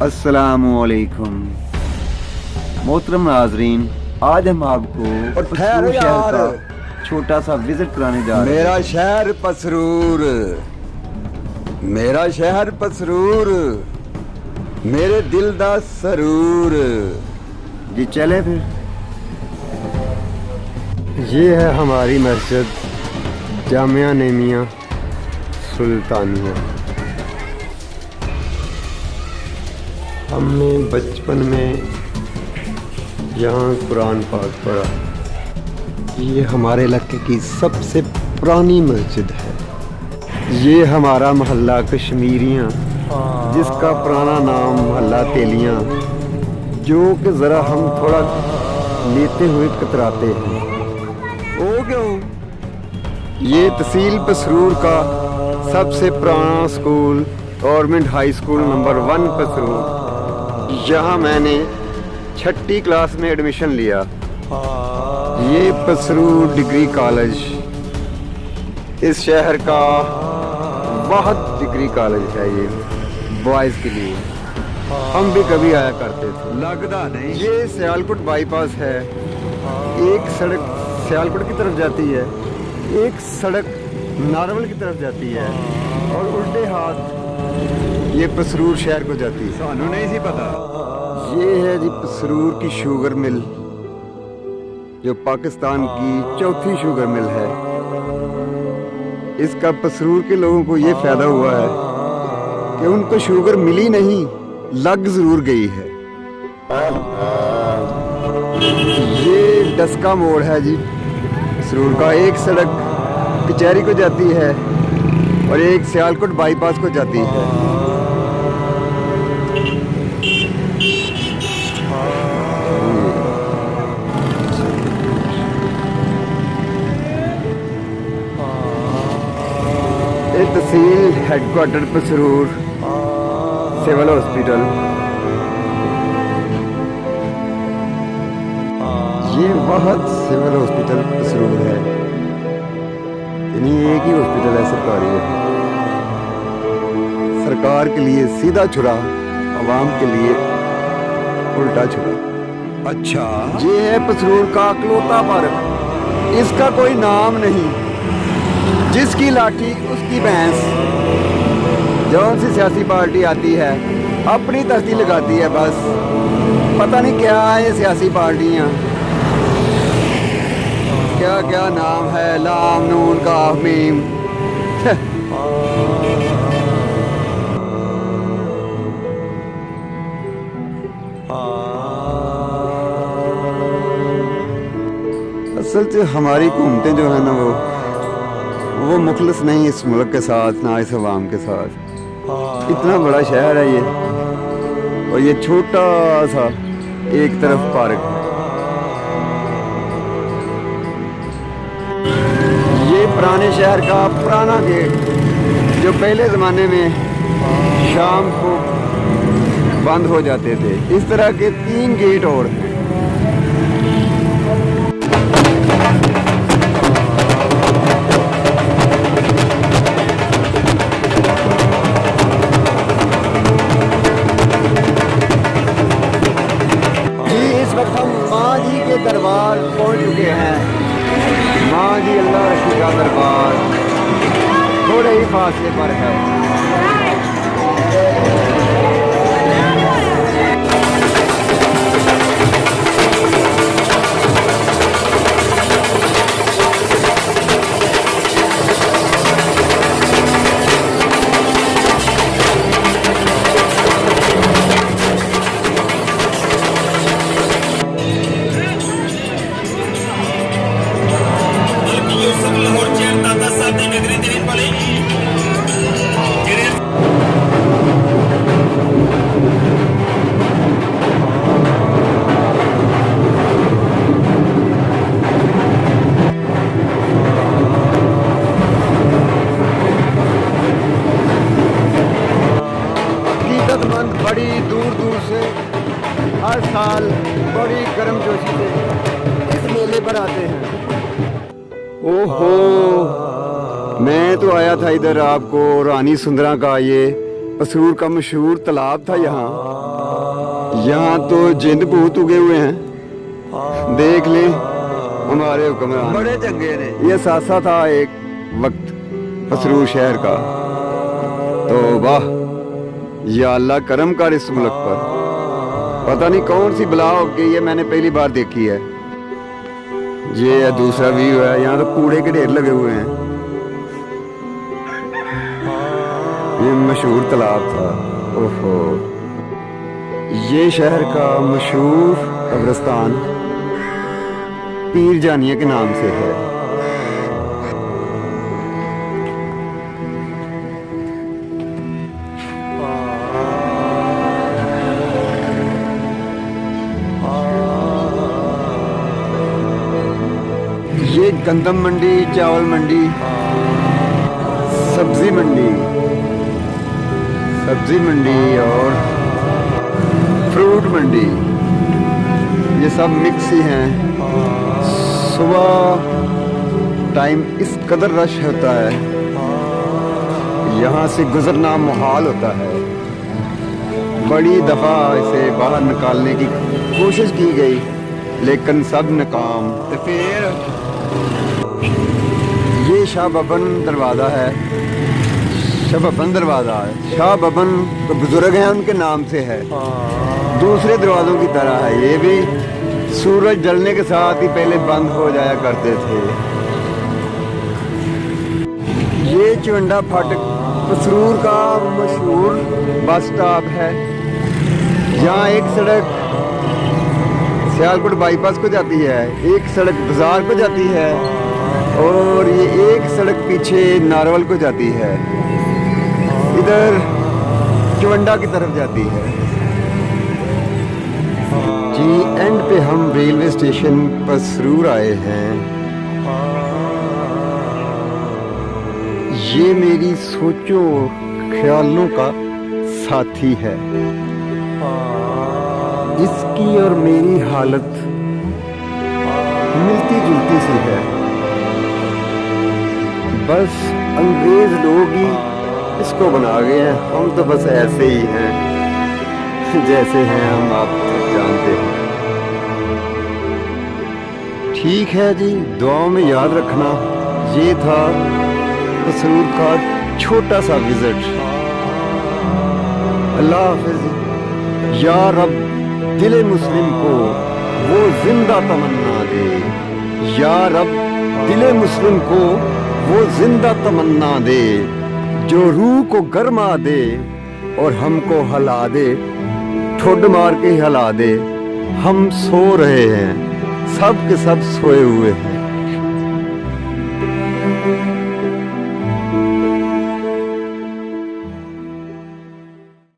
अस्सलामुअलैकुम मोहतरम नाजरीन, आज हम आपको पसरूर शहर का छोटा सा विजिट कराने जा रहे हैं। मेरा शहर पसरूर, मेरा शहर पसरूर, मेरे दिल दा सरूर। जी चले फिर। ये है हमारी मस्जिद जामिया नेमिया सुल्तानिया। हमने बचपन में यहाँ कुरान पाक पढ़ा। ये हमारे इलाके की सबसे पुरानी मस्जिद है। ये हमारा मोहल्ला कश्मीरियाँ, जिसका पुराना नाम मोहल्ला तेलियाँ, जो कि ज़रा हम थोड़ा लेते हुए कतराते हैं। ओ क्यों? ये तहसील पसरूर का सबसे पुराना school government high school number 1 Pasrur. यहाँ मैंने 6ठी क्लास में एडमिशन लिया। ये पसरूर डिग्री कॉलेज इस शहर का वाहिद डिग्री कॉलेज है। ये बॉयज़ के लिए हम भी कभी आया करते थे। लगदा नहीं। ये सियालकोट बाईपास है। एक सड़क सियालकोट की तरफ जाती है, एक सड़क नारवल की तरफ जाती है और उल्टे हाथ ये पसरूर शहर को जाती है। सानू नहीं सी पता। ये है जी पसरूर की शुगर मिल, जो पाकिस्तान की चौथी शुगर मिल है। इसका पसरूर के लोगों को ये फायदा हुआ है कि उनको शुगर मिली नहीं, लग जरूर गई है। ये डस्का मोड़ है जी पसरूर का। एक सड़क कचहरी को जाती है और एक सियालकोट बाईपास को जाती है। ये तहसील हेडक्वार्टर पसरूर सिविल हॉस्पिटल। ये वाहिद सिविल हॉस्पिटल पसरूर है, यानी एक ही हॉस्पिटल है सरकारी है। सरकार के लिए सीधा छुरा, आवाम के लिए उल्टा छुरा। अच्छा, ये है पसरूर का अकलौता पार्क। इसका कोई नाम नहीं, जिसकी लाठी उसकी भैंस। जौन सी सियासी पार्टी आती है अपनी तख्ती लगाती है बस। पता नहीं क्या है ये सियासी पार्टियाँ, क्या क्या नाम है, लाम नून काफ मीम। असल से हमारी हुकूमतें जो है ना वो मुखलिस नहीं इस मुल्क के साथ, ना इस अवाम के साथ। इतना बड़ा शहर है ये, और ये छोटा सा एक तरफ पार्क है। ये पुराने शहर का पुराना गेट, जो पहले ज़माने में शाम को बंद हो जाते थे। इस तरह के 3 गेट और हैं। दरबार पहुंच चुके हैं। माँ जी अल्लाह रखी का दरबार थोड़े ही फासले पर है। बड़ी दूर दूर से हर साल बड़ी गर्मजोशी से इस मेले पर आते हैं। ओहो, मैं तो आया था इधर आपको रानी सुंदरा का ये पसरूर का मशहूर तालाब था यहाँ, यहाँ तो जिंद भूत उगे हुए हैं, देख ले हमारे हुक्मरान। बड़े चंगे ने। ये सासा था एक वक्त पसरूर शहर का। तो वाह, या अल्लाह करम कर इस मुल्क पर। पता नहीं कौन सी बला हो गई है, मैंने पहली बार देखी है। ये दूसरा व्यू है, यहाँ तो कूड़े के ढेर लगे हुए हैं। ये मशहूर तालाब था। ओहो, ये शहर का मशहूर कब्रिस्तान पीर जानिया के नाम से है। ये गंदम मंडी, चावल मंडी, सब्जी मंडी और फ्रूट मंडी, ये सब मिक्स ही हैं। सुबह टाइम इस कदर रश होता है, यहाँ से गुजरना मुहाल होता है। बड़ी दफ़ा इसे बाहर निकालने की कोशिश की गई, लेकिन सब नाकाम। तो फिर ये शाह बबन दरवाज़ा है। शाह बबन दरवाज़ा है। शाह बबन तो बुजुर्ग हैं, उनके नाम से है। दूसरे दरवाज़ों की तरह है। ये भी सूरज जलने के साथ ही पहले बंद हो जाया करते थे। ये चुंडा फाटक पसरूर का मशहूर बस स्टॉप है। यहाँ एक सड़क सियालकोट बाईपास को जाती है, एक सड़क बाजार को जाती है और ये एक सड़क पीछे नारवल को जाती है, इधर चुंडा की तरफ जाती है। जी एंड पे हम रेलवे स्टेशन पसरूर आए हैं। ये मेरी सोचों ख्यालों का साथी है। इसकी और मेरी हालत मिलती जुलती सी है। बस अंग्रेज लोग ही इसको बना गए हैं, हम तो बस ऐसे ही हैं जैसे हैं हम, आप जानते हैं। ठीक है जी, दुआओं में याद रखना। ये था पसरूर का छोटा सा विजिट। अल्लाह हाफिज। या रब दिले मुस्लिम को वो जिंदा तमन्ना दे। या रब दिले मुस्लिम को वो जिंदा तमन्ना दे, जो रूह को गरमा दे और हमको हला दे, ठुड मार के हिला दे। हम सो रहे हैं, सब के सब सोए हुए हैं।